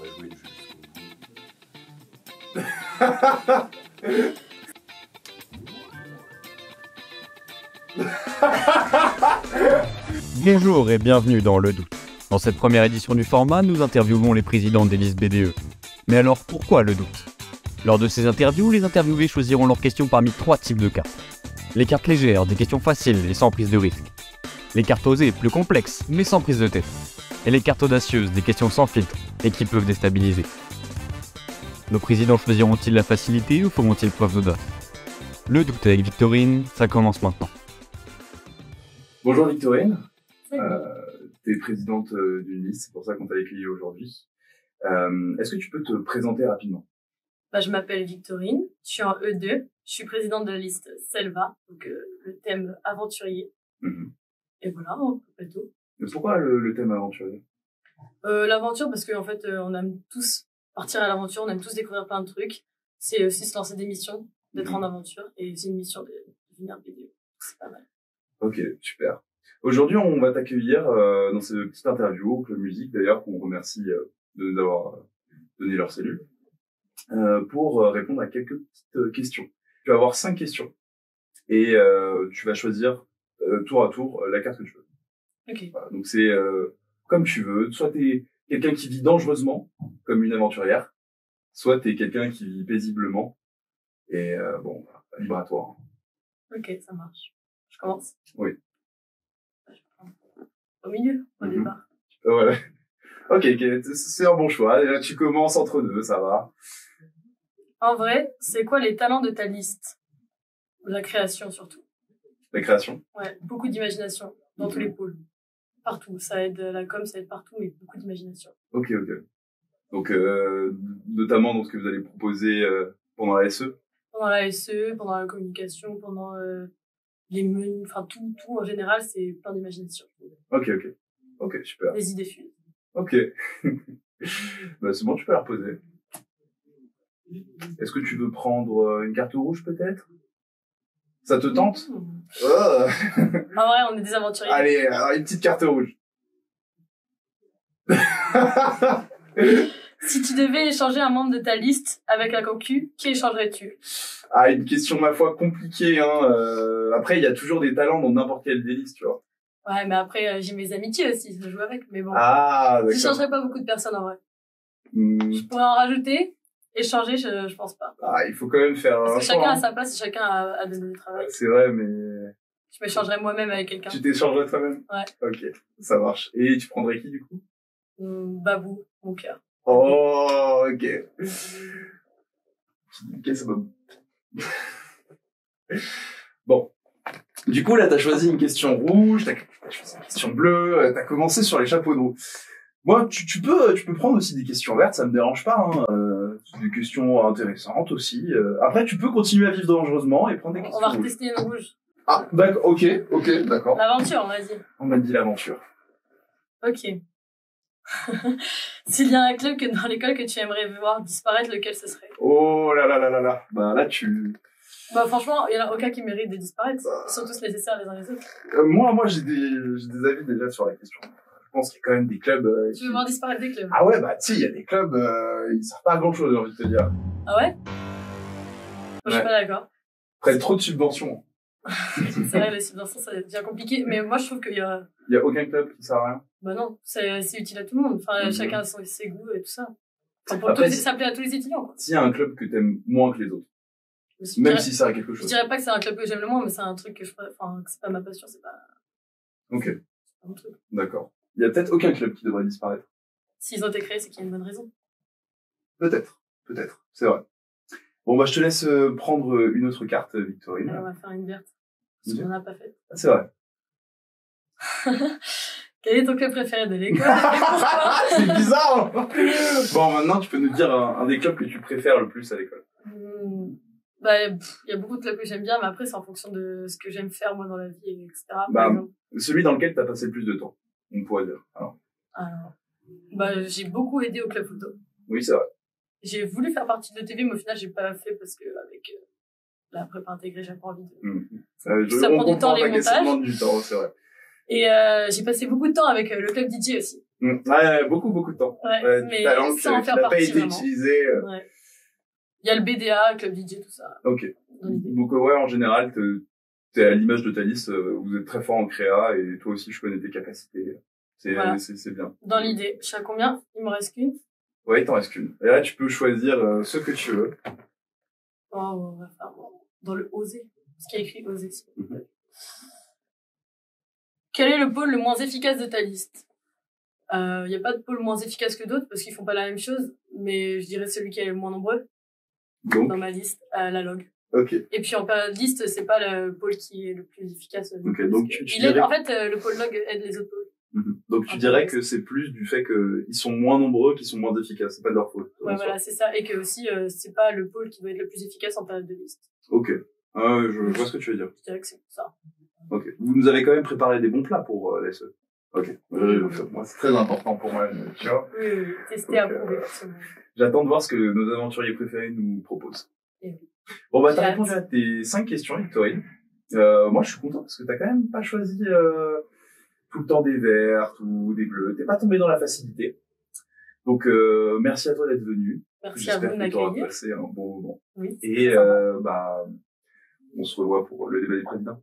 jouer le jeu jusqu'au bout. Bonjour et bienvenue dans Le Doute. Dans cette première édition du format, nous interviewons les présidents des listes BDE. Mais alors, pourquoi le doute? Lors de ces interviews, les interviewés choisiront leurs questions parmi 3 types de cartes. Les cartes légères, des questions faciles et sans prise de risque. Les cartes osées, plus complexes, mais sans prise de tête. Et les cartes audacieuses, des questions sans filtre et qui peuvent déstabiliser. Nos présidents choisiront-ils la facilité ou feront-ils preuve d'audace? Le Doute avec Victorine, ça commence maintenant. Bonjour Victorine, tu es présidente d'une liste, c'est pour ça qu'on t'a accueilli aujourd'hui. Est-ce que tu peux te présenter rapidement? Je m'appelle Victorine, je suis en E2, je suis présidente de la liste Selva, donc le thème aventurier. Et voilà, on peut tout. Mais pourquoi le thème aventurier? L'aventure, parce qu'en fait, on aime tous partir à l'aventure, on aime tous découvrir plein de trucs. C'est aussi se lancer des missions, d'être en aventure, et c'est une mission de devenir BDE. C'est pas mal. Ok, super. Aujourd'hui, on va t'accueillir dans cette petite interview au Club Musique, d'ailleurs, qu'on remercie de nous avoir donné leur cellule, pour répondre à quelques petites questions. Tu vas avoir 5 questions, et tu vas choisir tour à tour la carte que tu veux. Ok. Voilà, donc c'est comme tu veux. Soit t'es quelqu'un qui vit dangereusement, comme une aventurière, soit t'es quelqu'un qui vit paisiblement. Et bon, libre à toi. Ok, ça marche. Je commence? Oui. Au milieu, au départ. Voilà. Ok, c'est un bon choix. Là, tu commences entre deux, ça va. En vrai, c'est quoi les talents de ta liste? La création surtout. La création? Ouais, beaucoup d'imagination dans tous les pôles. Partout, ça aide la com, ça aide partout, mais beaucoup d'imagination. Ok. Donc, notamment dans ce que vous allez proposer pendant la SE? Pendant la SE, pendant la communication, pendant les menus, enfin tout en général, c'est plein d'imagination. Ok, super. Les idées fusent. Ok. C'est bon, tu peux la reposer. Est-ce que tu veux prendre une carte rouge peut-être? Ça te tente? En vrai, on est des aventuriers. Allez, alors une petite carte rouge. Si tu devais échanger un membre de ta liste avec un cocu, qui échangerais-tu? Une question ma foi compliquée, hein. Après, il y a toujours des talents dans n'importe quelle des listes, tu vois. Ouais, mais après, j'ai mes amitiés aussi, je joue avec, mais bon. Ah, d'accord. J'échangerais pas beaucoup de personnes en vrai. Je pourrais en rajouter, échanger, je pense pas. Il faut quand même faire parce que choix, chacun hein. a sa place et chacun a donné du travail. C'est vrai, mais... Je m'échangerais moi-même avec quelqu'un. Tu t'échangerais toi-même? Ouais. Ok, ça marche. Et tu prendrais qui, du coup? Babou, mon cœur. Oh, ok. Ok, ça va. Bon. Du coup, là, t'as choisi une question rouge, t'as choisi une question bleue, t'as commencé sur les chapeaux de roue. Moi, tu peux prendre aussi des questions vertes, ça me dérange pas, hein. Des questions intéressantes aussi. Après, tu peux continuer à vivre dangereusement et prendre des questions On va rouges. retester une rouge. Ah, d'accord, ok, d'accord. L'aventure, vas-y. On m'a dit l'aventure. Ok. S'il y a un club dans l'école que tu aimerais voir disparaître, lequel ce serait? Oh là là là là là. Là, tu... Franchement, il y en a aucun qui mérite de disparaître. Ils sont tous nécessaires les uns les autres. Moi, j'ai des avis déjà sur la question. Je pense qu'il y a quand même des clubs... Tu veux voir disparaître des clubs? Ah ouais, tu sais, il y a des clubs, ils servent pas à grand chose, j'ai envie de te dire. Ah ouais? Je suis pas d'accord. Après, trop de subventions. C'est vrai, les subventions, ça devient compliqué. Mais moi, je trouve qu'il y a... Il y a aucun club qui sert à rien? Non, c'est utile à tout le monde. Enfin, chacun a ses goûts et tout ça. Enfin, Après, ça plaît à tous les étudiants, quoi. S'il y a un club que t'aimes moins que les autres, même si ça a quelque chose. Je dirais pas que c'est un club que j'aime le moins, mais c'est un truc que que c'est pas ma passion, c'est pas... Ok. C'est pas mon truc. D'accord. Il y a peut-être aucun club qui devrait disparaître. S'ils ont été créés, c'est qu'il y a une bonne raison. Peut-être. C'est vrai. Bon, je te laisse prendre une autre carte, Victorine. On va faire une verte. Parce qu'on n'en a pas fait. Ah, c'est vrai. Quel est ton club préféré de l'école et pourquoi? C'est bizarre. Bon, maintenant, tu peux nous dire un des clubs que tu préfères le plus à l'école. Il y a beaucoup de clubs que j'aime bien, mais après, c'est en fonction de ce que j'aime faire, moi, dans la vie, etc. Celui dans lequel t'as passé le plus de temps, on pourrait dire. J'ai beaucoup aidé au club photo. Oui, c'est vrai. J'ai voulu faire partie de l'ETV, mais au final, j'ai pas fait parce que, avec la prépa intégrée, j'avais pas envie de... Ça prend du temps, les montages. Ça demande du temps, c'est vrai. Et j'ai passé beaucoup de temps avec le club DJ aussi. Ouais, beaucoup de temps. Ouais, Du mais talent sans en qui faire n'a pas partie, été vraiment. utilisé. Ouais. Il y a le BDA, Club DJ, tout ça. Ok. Dans l'idée. Donc ouais, en général, t'es à l'image de Thalys, vous êtes très fort en créa et toi aussi je connais tes capacités. Voilà. C'est bien. Dans l'idée. Je sais à combien? Il me reste qu'une. Ouais, il t'en reste qu'une. Et là, tu peux choisir ce que tu veux. Oh, on va faire dans le oser. Ce qui est écrit oser. Quel est le pôle le moins efficace de ta liste? Il n'y a pas de pôle moins efficace que d'autres parce qu'ils font pas la même chose, mais je dirais celui qui est le moins nombreux Donc, dans ma liste, la log. ok. Et puis en période liste, c'est pas le pôle qui est le plus efficace. Ok, donc tu Il dirais... aide, en fait, le pôle log aide les autres pôles. Donc tu dirais que c'est plus du fait qu'ils sont moins nombreux qu'ils sont moins efficaces, c'est pas de leur faute. Ouais, voilà, c'est ça. Et que aussi, c'est pas le pôle qui doit être le plus efficace en période de liste. Ok. Je vois ce que tu veux dire. Je dirais que c'est pour ça. Ok. Vous nous avez quand même préparé des bons plats pour la SE. Ok. Moi, c'est très important pour moi, tu vois. Oui, tester, approuver, absolument. J'attends de voir ce que nos aventuriers préférés nous proposent. Et oui. Bon, bah, t'as J'ai répondu hâte. à tes 5 questions, Victorine. Moi, je suis content parce que t'as quand même pas choisi tout le temps des verts ou des bleus. T'es pas tombé dans la facilité. Donc, merci à toi d'être venu. Merci à vous de J'espère que t'auras m'accueillir. passé un bon moment. Oui. Et c'est sympa. on se revoit pour le débat des présidents.